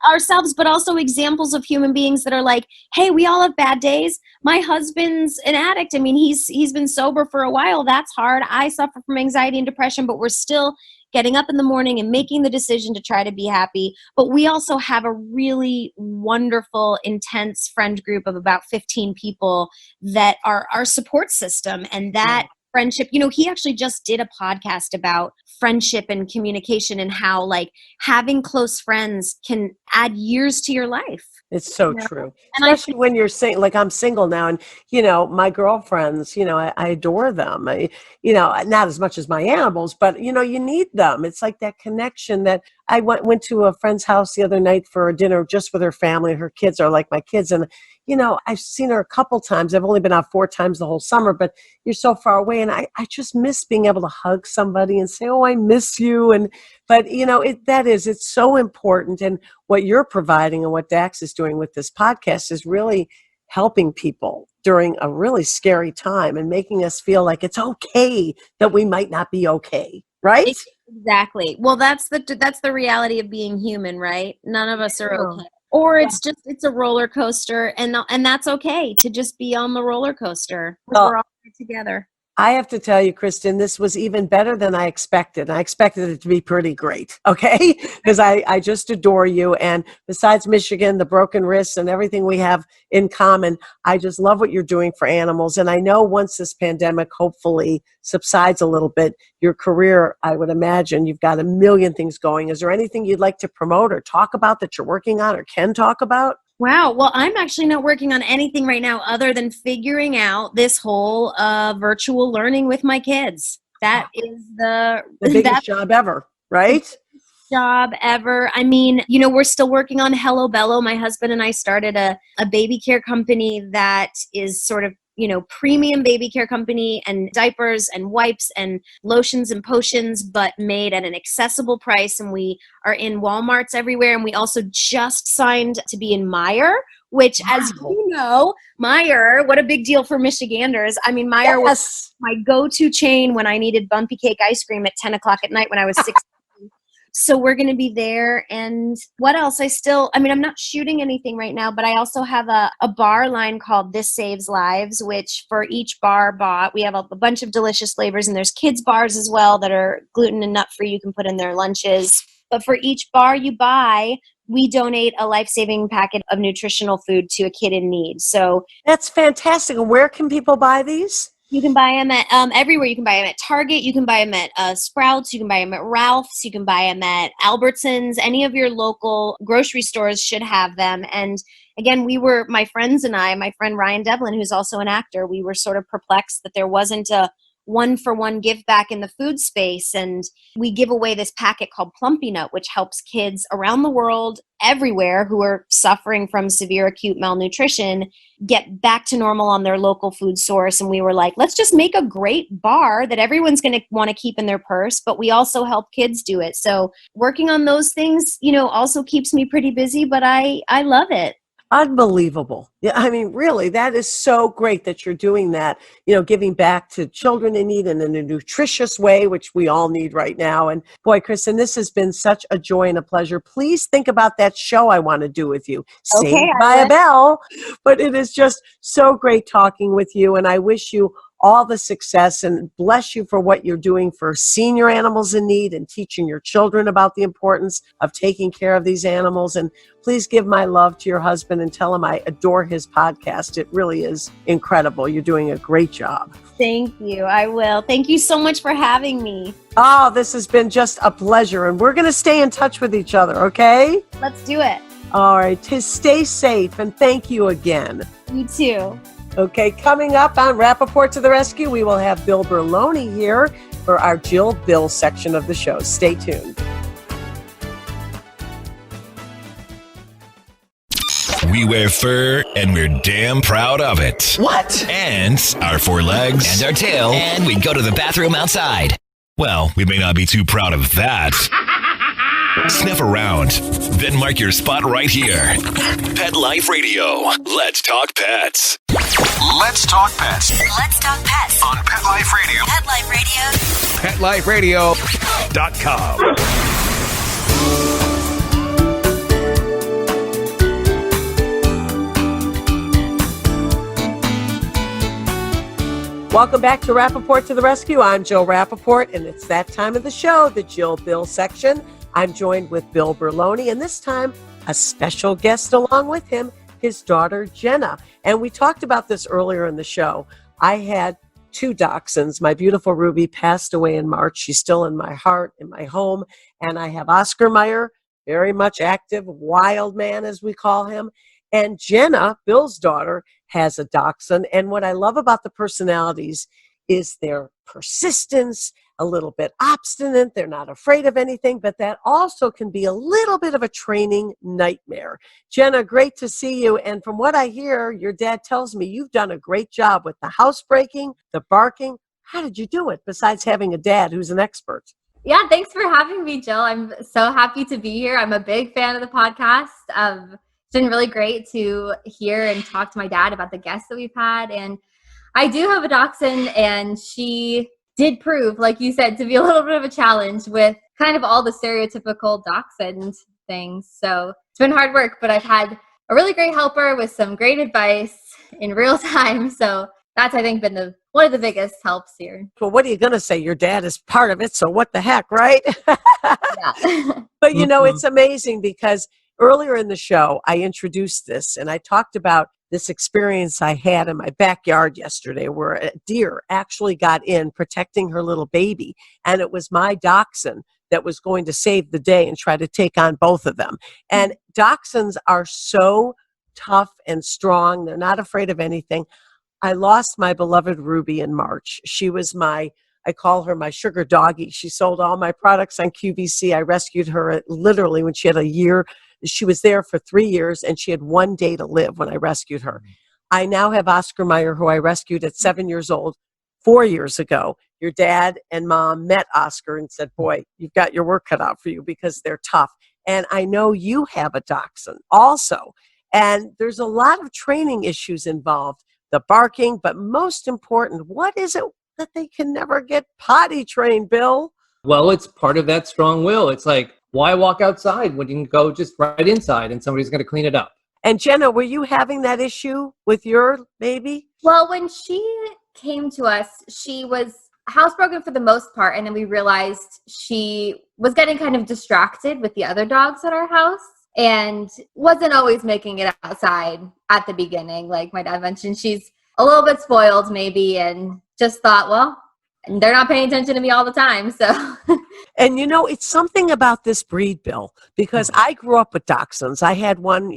ourselves, but also examples of human beings that are like, hey, we all have bad days. My husband's an addict. I mean, he's been sober for a while. That's hard. I suffer from anxiety and depression, but we're still getting up in the morning and making the decision to try to be happy. But we also have a really wonderful, intense friend group of about 15 people that are our support system. And that friendship, he actually just did a podcast about friendship and communication and how like having close friends can add years to your life. It's so true. And especially when you're like I'm single now and, my girlfriends, I adore them. Not as much as my animals, but, you need them. It's like that connection that I went to a friend's house the other night for a dinner just with her family. Her kids are like my kids. And, I've seen her a couple times. I've only been out 4 times the whole summer, but you're so far away. And I just miss being able to hug somebody and say, oh, I miss you. But it's so important. And what you're providing and what Dax is doing with this podcast is really helping people during a really scary time and making us feel like it's okay that we might not be okay. Right? Exactly. Well, that's the reality of being human, right? None of us are okay. Or it's a roller coaster, and that's okay to just be on the roller coaster. We're all together. I have to tell you, Kristen, this was even better than I expected. I expected it to be pretty great, okay? Because I just adore you. And besides Michigan, the broken wrists and everything we have in common, I just love what you're doing for animals. And I know once this pandemic hopefully subsides a little bit, your career, I would imagine, you've got a million things going. Is there anything you'd like to promote or talk about that you're working on or can talk about? Wow. Well, I'm actually not working on anything right now other than figuring out this whole virtual learning with my kids. That is the biggest job ever, right? Job ever. I mean, we're still working on Hello Bello. My husband and I started a baby care company that is sort of, premium baby care company and diapers and wipes and lotions and potions, but made at an accessible price. And we are in Walmarts everywhere. And we also just signed to be in Meijer, which, as you know, Meijer, what a big deal for Michiganders. I mean, Meijer was my go-to chain when I needed bumpy cake ice cream at 10 o'clock at night when I was 16. So we're going to be there. And what else? I'm not shooting anything right now, but I also have a bar line called This Saves Lives, which for each bar bought, we have a bunch of delicious flavors. And there's kids bars as well that are gluten and nut free. You can put in their lunches. But for each bar you buy, we donate a life-saving packet of nutritional food to a kid in need. So that's fantastic. And where can people buy these? You can buy them at everywhere. You can buy them at Target. You can buy them at Sprouts. You can buy them at Ralph's. You can buy them at Albertsons. Any of your local grocery stores should have them. And again, my friends and I, my friend Ryan Devlin, who's also an actor, we were sort of perplexed that there wasn't a one-for-one give back in the food space. And we give away this packet called Plumpy Nut, which helps kids around the world, everywhere, who are suffering from severe acute malnutrition get back to normal on their local food source. And we were like, let's just make a great bar that everyone's going to want to keep in their purse, but we also help kids do it. So working on those things, also keeps me pretty busy, but I love it. Unbelievable. Yeah, I mean, really, that is so great that you're doing that, giving back to children in need in a nutritious way, which we all need right now. And boy, Kristen, this has been such a joy and a pleasure. Please think about that show I want to do with you, Saved by a Bell. But it is just so great talking with you. And I wish you all the success and bless you for what you're doing for senior animals in need and teaching your children about the importance of taking care of these animals. And please give my love to your husband and tell him I adore his podcast. It really is incredible. You're doing a great job. Thank you. I will. Thank you so much for having me. Oh, this has been just a pleasure. And we're going to stay in touch with each other, okay? Let's do it. All right. Stay safe and thank you again. You too. Okay, coming up on Rappaport to the Rescue, we will have Bill Berloni here for our Jill Bill section of the show. Stay tuned. We wear fur, and we're damn proud of it. What? And our four legs, and our tail, and we go to the bathroom outside. Well, we may not be too proud of that. Sniff around, then mark your spot right here. Pet Life Radio. Let's talk pets. Let's talk pets Let's talk pets on Pet Life Radio. Pet Life Radio. PetLifeRadio.com. Welcome back to Rappaport to the Rescue. I'm Jill Rappaport, and it's that time of the show, the Jill Bill section. I'm joined with Bill Berloni, and this time a special guest along with him, his daughter Jenna. And we talked about this earlier in the show. I had 2 dachshunds. My beautiful Ruby passed away in March. She's still in my heart, in my home. And I have Oscar Meyer, very much active, wild man as we call him. And Jenna, Bill's daughter, has a dachshund. And what I love about the personalities is their persistence, a little bit obstinate. They're not afraid of anything, but that also can be a little bit of a training nightmare. Jenna, great to see you. And from what I hear, your dad tells me you've done a great job with the housebreaking, the barking. How did you do it besides having a dad who's an expert? Yeah, thanks for having me, Jill. I'm so happy to be here. I'm a big fan of the podcast. It's been really great to hear and talk to my dad about the guests that we've had. And I do have a dachshund, and she did prove, like you said, to be a little bit of a challenge with kind of all the stereotypical dachshund things. So it's been hard work, but I've had a really great helper with some great advice in real time. So that's, I think, been one of the biggest helps here. Well, what are you going to say? Your dad is part of it, so what the heck, right? Yeah. But, it's amazing because earlier in the show, I introduced this, and I talked about this experience I had in my backyard yesterday where a deer actually got in protecting her little baby, and it was my dachshund that was going to save the day and try to take on both of them. And dachshunds are so tough and strong. They're not afraid of anything. I lost my beloved Ruby in March. She was I call her my sugar doggy. She sold all my products on QVC. I rescued her literally when she had a year. She was there for 3 years, and she had 1 day to live when I rescued her. I now have Oscar Meyer, who I rescued at 7 years old 4 years ago. Your dad and mom met Oscar and said, boy, you've got your work cut out for you because they're tough. And I know you have a dachshund also. And there's a lot of training issues involved, the barking, but most important, what is it that they can never get potty trained, Bill? Well, it's part of that strong will. It's like, why walk outside when you can go just right inside and somebody's going to clean it up? And Jenna, were you having that issue with your baby? Well, when she came to us, she was housebroken for the most part. And then we realized she was getting kind of distracted with the other dogs at our house and wasn't always making it outside at the beginning. Like my dad mentioned, she's a little bit spoiled maybe and just thought, well, they're not paying attention to me all the time. So, And it's something about this breed, Bill, because I grew up with dachshunds. I had one,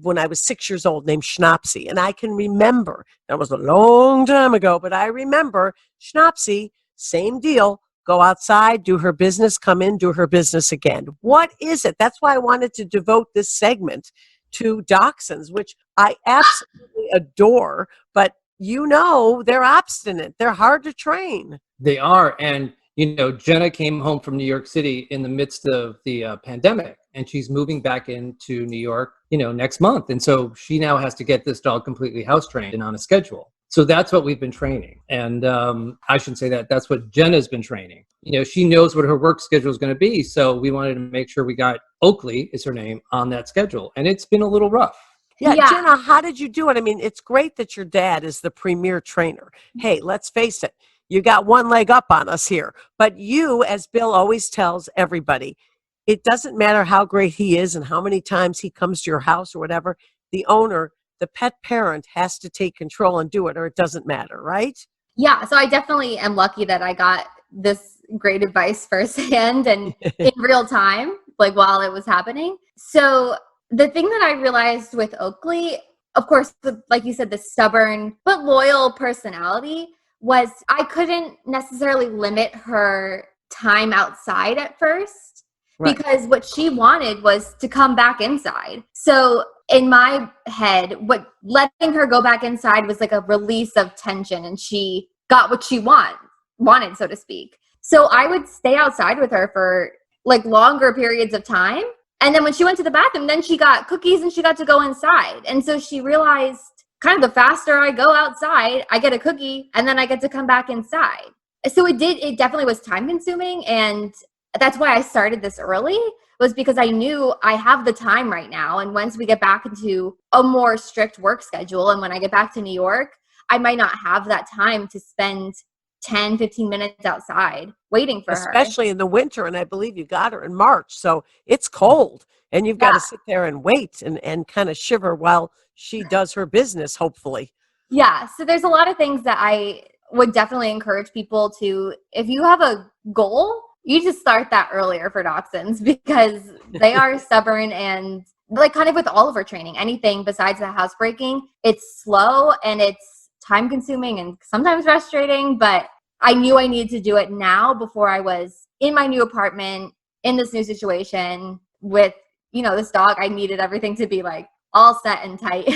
when I was 6 years old named Schnapsy. And I can remember, that was a long time ago, but I remember Schnapsy, same deal, go outside, do her business, come in, do her business again. What is it? That's why I wanted to devote this segment to dachshunds, which I absolutely adore, but they're obstinate. They're hard to train. They are. And, Jenna came home from New York City in the midst of the pandemic, and she's moving back into New York, next month. And so she now has to get this dog completely house trained and on a schedule. So that's what we've been training. And I shouldn't say that. That's what Jenna's been training. She knows what her work schedule is going to be. So we wanted to make sure we got Oakley, is her name, on that schedule. And it's been a little rough. Yeah, Jenna, how did you do it? I mean, it's great that your dad is the premier trainer. Hey, let's face it, you got one leg up on us here. But you, as Bill always tells everybody, it doesn't matter how great he is and how many times he comes to your house or whatever, the owner, the pet parent has to take control and do it, or it doesn't matter, right? Yeah, so I definitely am lucky that I got this great advice firsthand and in real time, like while it was happening. So the thing that I realized with Oakley, of course, like you said, the stubborn but loyal personality, was I couldn't necessarily limit her time outside at first, right? Because what she wanted was to come back inside. So in my head, letting her go back inside was like a release of tension, and she got what she wanted, so to speak. So I would stay outside with her for like longer periods of time. And then when she went to the bathroom, then she got cookies and she got to go inside. And so she realized kind of the faster I go outside, I get a cookie and then I get to come back inside. So it definitely was time consuming. And that's why I started this early, was because I knew I have the time right now. And once we get back into a more strict work schedule, and when I get back to New York, I might not have that time to spend 10, 15 minutes outside waiting for her. Especially in the winter. And I believe you got her in March. So it's cold and you've got to sit there and wait and kind of shiver while she does her business, hopefully. Yeah. So there's a lot of things that I would definitely encourage people to, if you have a goal, you just start that earlier for dachshunds, because they are stubborn, and like kind of with all of our training, anything besides the housebreaking, it's slow and it's time consuming and sometimes frustrating, but I knew I needed to do it now before I was in my new apartment, in this new situation with, this dog. I needed everything to be like all set and tight.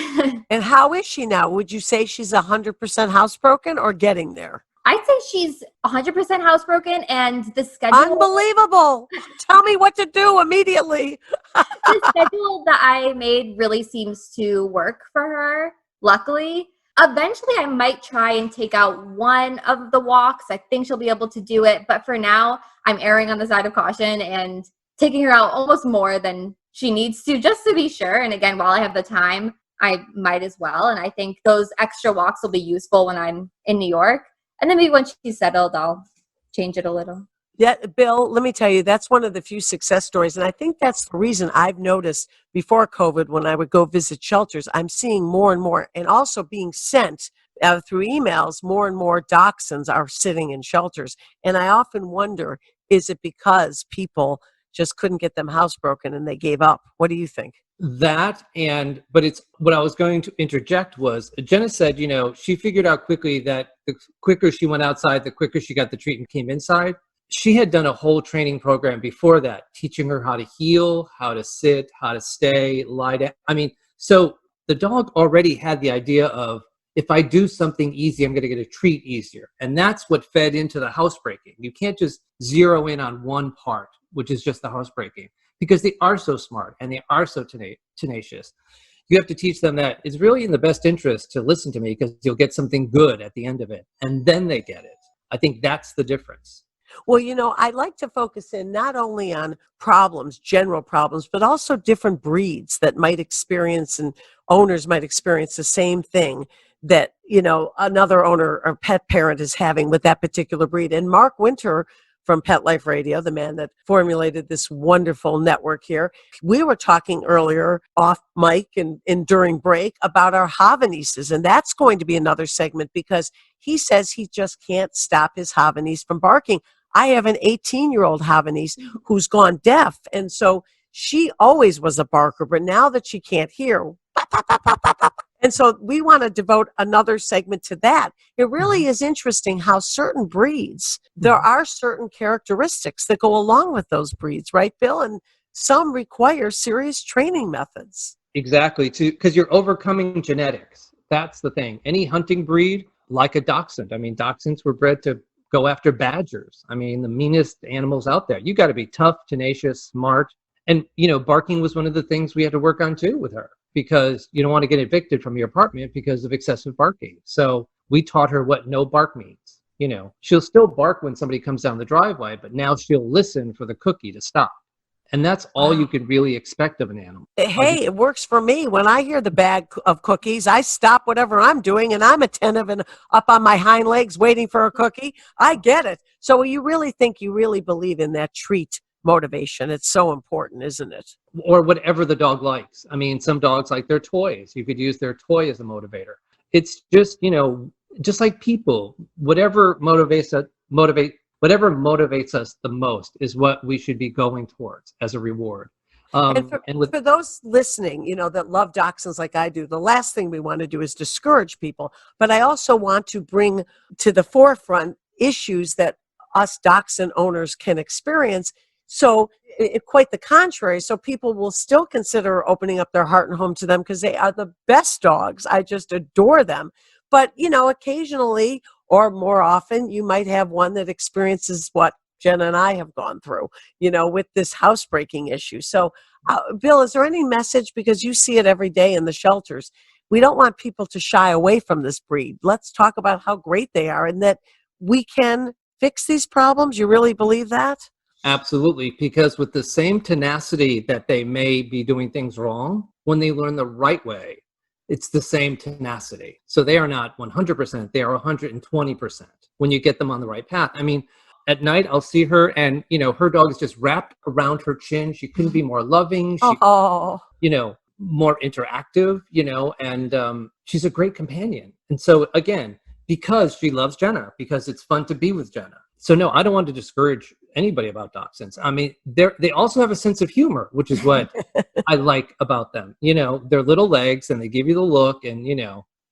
And how is she now? Would you say she's 100% housebroken or getting there? I'd say she's 100% housebroken, and the schedule... Unbelievable. Tell me what to do immediately. The schedule that I made really seems to work for her, luckily. Eventually, I might try and take out one of the walks. I think she'll be able to do it. But for now, I'm erring on the side of caution and taking her out almost more than she needs to, just to be sure. And again, while I have the time, I might as well. And I think those extra walks will be useful when I'm in New York. And then maybe when she's settled, I'll change it a little. Yeah, Bill, let me tell you, that's one of the few success stories. And I think that's the reason I've noticed before COVID, when I would go visit shelters, I'm seeing more and more, and also being sent through emails, more and more dachshunds are sitting in shelters. And I often wonder, is it because people just couldn't get them housebroken and they gave up? What do you think? But it's what I was going to interject was, Jenna said, she figured out quickly that the quicker she went outside, the quicker she got the treat and came inside. She had done a whole training program before that, teaching her how to heel, how to sit, how to stay, lie down. So the dog already had the idea of, if I do something easy, I'm going to get a treat easier. And that's what fed into the housebreaking. You can't just zero in on one part, which is just the housebreaking, because they are so smart and they are so tenacious. You have to teach them that it's really in the best interest to listen to me, because you'll get something good at the end of it. And then they get it. I think that's the difference. Well, I like to focus in not only on problems, general problems, but also different breeds that might experience, and owners might experience the same thing that, another owner or pet parent is having with that particular breed. And Mark Winter from Pet Life Radio, the man that formulated this wonderful network here. We were talking earlier off mic and during break about our Havanese, and that's going to be another segment because he says he just can't stop his Havanese from barking. I have an 18-year-old Havanese who's gone deaf, and so she always was a barker, but now that she can't hear, and so we want to devote another segment to that. It really is interesting how certain breeds, there are certain characteristics that go along with those breeds, right, Bill? And some require serious training methods. Exactly, because you're overcoming genetics. That's the thing. Any hunting breed, like a dachshund. I mean, dachshunds were bred to go after badgers. I mean, the meanest animals out there. You got to be tough, tenacious, smart. And, barking was one of the things we had to work on too with her, because you don't want to get evicted from your apartment because of excessive barking. So we taught her what no bark means. She'll still bark when somebody comes down the driveway, but now she'll listen for the cookie to stop. And that's all you can really expect of an animal. Hey, it works for me. When I hear the bag of cookies, I stop whatever I'm doing and I'm attentive and up on my hind legs waiting for a cookie. I get it. So you really think you really believe in that treat motivation? It's so important, isn't it? Or whatever the dog likes. I mean, some dogs like their toys. You could use their toy as a motivator. It's just, just like people, whatever motivates us the most is what we should be going towards as a reward. And for those listening, that love dachshunds like I do, the last thing we want to do is discourage people. But I also want to bring to the forefront issues that us dachshund owners can experience. So quite the contrary. So people will still consider opening up their heart and home to them because they are the best dogs. I just adore them. But, occasionally or more often, you might have one that experiences what Jenna and I have gone through, with this housebreaking issue. So, Bill, is there any message, because you see it every day in the shelters? We don't want people to shy away from this breed. Let's talk about how great they are and that we can fix these problems. You really believe that? Absolutely, because with the same tenacity that they may be doing things wrong, when they learn the right way, it's the same tenacity. So they are not 100%, they are 120% when you get them on the right path. I mean, at night, I'll see her and, her dog is just wrapped around her chin. She couldn't be more loving. More interactive, and she's a great companion. And so again, because she loves Jenna, because it's fun to be with Jenna. So no, I don't want to discourage anybody about dachshunds. I mean, they also have a sense of humor, which is what I like about them. Their little legs, and they give you the look, and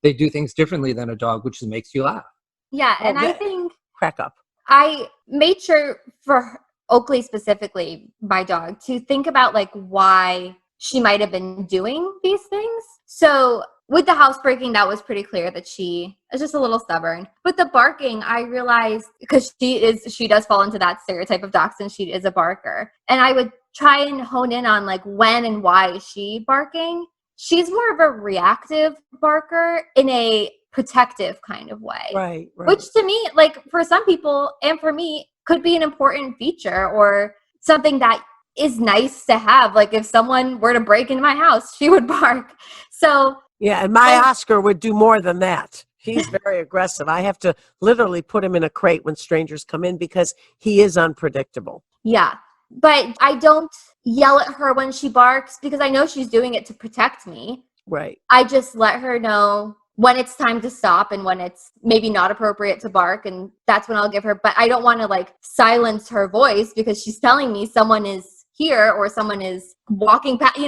they do things differently than a dog, which makes you laugh. Yeah, and I think crack up. I made sure for Oakley specifically, my dog, to think about why she might have been doing these things. So with the housebreaking, that was pretty clear that she is just a little stubborn. But the barking, I realized, because she does fall into that stereotype of dachshund, she is a barker. And I would try and hone in on when and why is she barking. She's more of a reactive barker in a protective kind of way. Right. Which to me, for some people and for me, could be an important feature or something that is nice to have. If someone were to break into my house, she would bark. So yeah, and my Oscar would do more than that. He's very aggressive. I have to literally put him in a crate when strangers come in because he is unpredictable. Yeah, but I don't yell at her when she barks because I know she's doing it to protect me. Right. I just let her know when it's time to stop and when it's maybe not appropriate to bark, and that's when I'll give her. But I don't want to silence her voice because she's telling me someone is here or someone is walking past,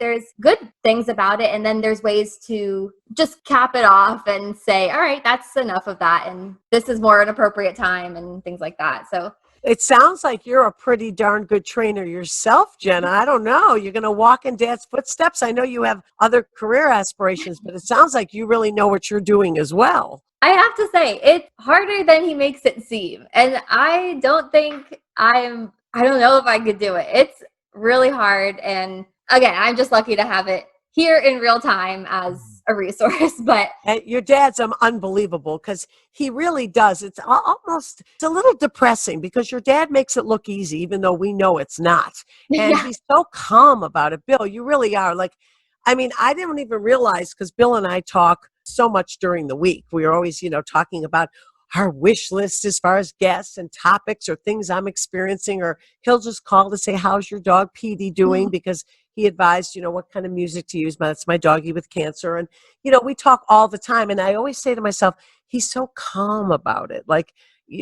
there's good things about it. And then there's ways to just cap it off and say, all right, that's enough of that. And this is more an appropriate time and things like that. So it sounds like you're a pretty darn good trainer yourself, Jenna. I don't know. You're going to walk in Dad's footsteps. I know you have other career aspirations, but it sounds like you really know what you're doing as well. I have to say, it's harder than he makes it seem. And I don't think I don't know if I could do it. It's really hard. And again, I'm just lucky to have it here in real time as a resource. But your dad's unbelievable because he really does. It's a little depressing because your dad makes it look easy, even though we know it's not. And he's so calm about it. Bill, you really are. I didn't even realize, because Bill and I talk so much during the week. We are always, talking about our wish list as far as guests and topics or things I'm experiencing, or he'll just call to say, how's your dog Petey doing? Because he advised, what kind of music to use. That's my doggie with cancer. And, we talk all the time. And I always say to myself, he's so calm about it. Like,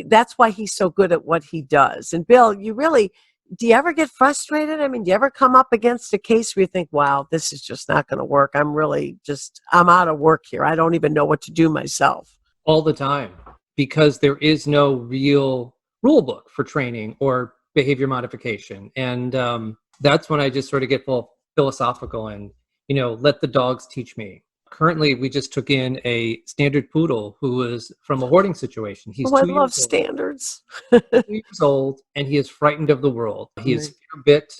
that's why he's so good at what he does. And Bill, do you ever get frustrated? I mean, do you ever come up against a case where you think, wow, this is just not going to work? I'm out of work here. I don't even know what to do myself. All the time, because there is no real rule book for training or behavior modification. And that's when I just sort of get philosophical and, let the dogs teach me. Currently, we just took in a standard poodle who was from a hoarding situation. He's 2 years old. I love standards. 2 years old, and he is frightened of the world. He is fear-bit,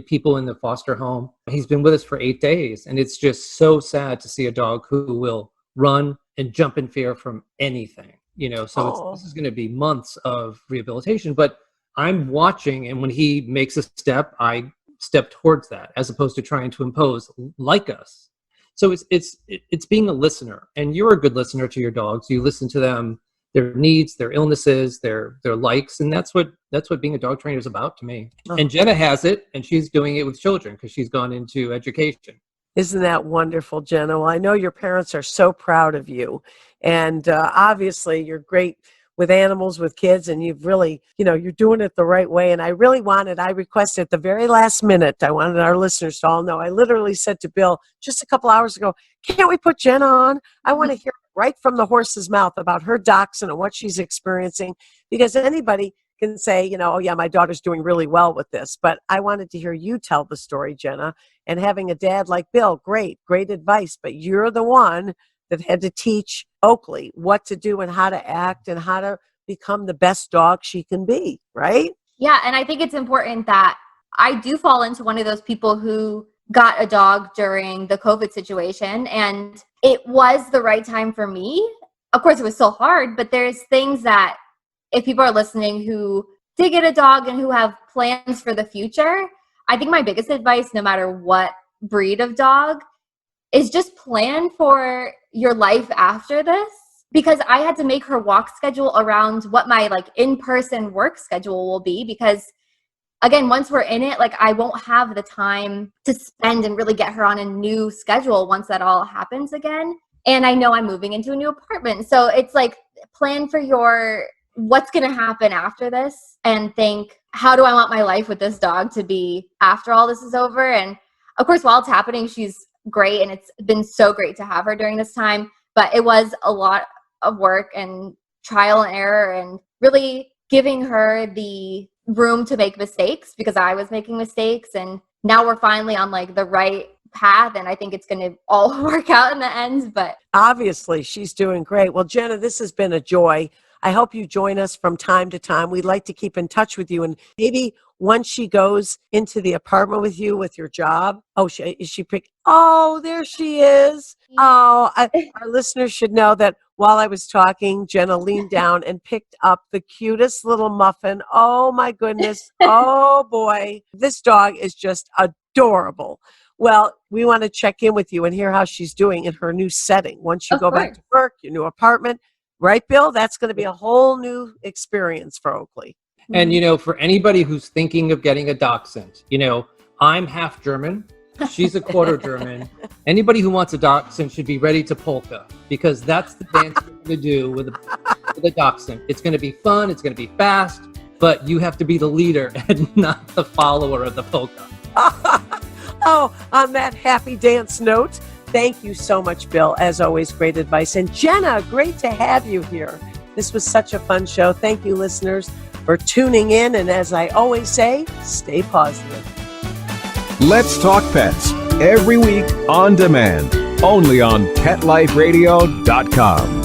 people in the foster home. He's been with us for 8 days, and it's just so sad to see a dog who will run and jump in fear from anything. This is going to be months of rehabilitation. But I'm watching, and when he makes a step, I step towards that, as opposed to trying to impose like us. So it's being a listener, and you're a good listener to your dogs. You listen to them, their needs, their illnesses, their likes, and that's what being a dog trainer is about to me. And Jenna has it, and she's doing it with children because she's gone into education. Isn't that wonderful, Jenna? Well, I know your parents are so proud of you, and obviously you're great with animals, with kids, and you've really, you're doing it the right way. And I requested at the very last minute, I wanted our listeners to all know, I literally said to Bill just a couple hours ago, can't we put Jenna on? I want to hear right from the horse's mouth about her dachshund and what she's experiencing, because anybody can say, oh yeah, my daughter's doing really well with this. But I wanted to hear you tell the story, Jenna, and having a dad like Bill, great advice, but you're the one that had to teach Oakley what to do and how to act and how to become the best dog she can be, right? Yeah, and I think it's important that I do fall into one of those people who got a dog during the COVID situation, and it was the right time for me. Of course, it was so hard, but there's things that if people are listening who did get a dog and who have plans for the future, I think my biggest advice, no matter what breed of dog, is just plan for your life after this, because I had to make her walk schedule around what my in-person work schedule will be, because again, once we're in it, I won't have the time to spend and really get her on a new schedule once that all happens again. And I know I'm moving into a new apartment. So it's plan for what's going to happen after this, and think, how do I want my life with this dog to be after all this is over? And of course, while it's happening, she's great, and it's been so great to have her during this time, but it was a lot of work and trial and error, and really giving her the room to make mistakes, because I was making mistakes, and now we're finally on the right path, and I think it's going to all work out in the end. But obviously she's doing great. Well, Jenna, this has been a joy. I hope you join us from time to time. We'd like to keep in touch with you, and maybe once she goes into the apartment with you with your job. Oh, there she is. Oh, our listeners should know that while I was talking, Jenna leaned down and picked up the cutest little muffin. Oh my goodness. Oh boy. This dog is just adorable. Well, we want to check in with you and hear how she's doing in her new setting. Once you go back to work, your new apartment, right, Bill? That's going to be a whole new experience for Oakley. And, for anybody who's thinking of getting a dachshund, I'm half German. She's a quarter German. Anybody who wants a dachshund should be ready to polka, because that's the dance you're going to do with a dachshund. It's going to be fun. It's going to be fast, but you have to be the leader and not the follower of the polka. Oh, on that happy dance note, thank you so much, Bill. As always, great advice. And Jenna, great to have you here. This was such a fun show. Thank you, listeners, for tuning in. And as I always say, stay positive. Let's Talk Pets, every week on demand, only on PetLifeRadio.com.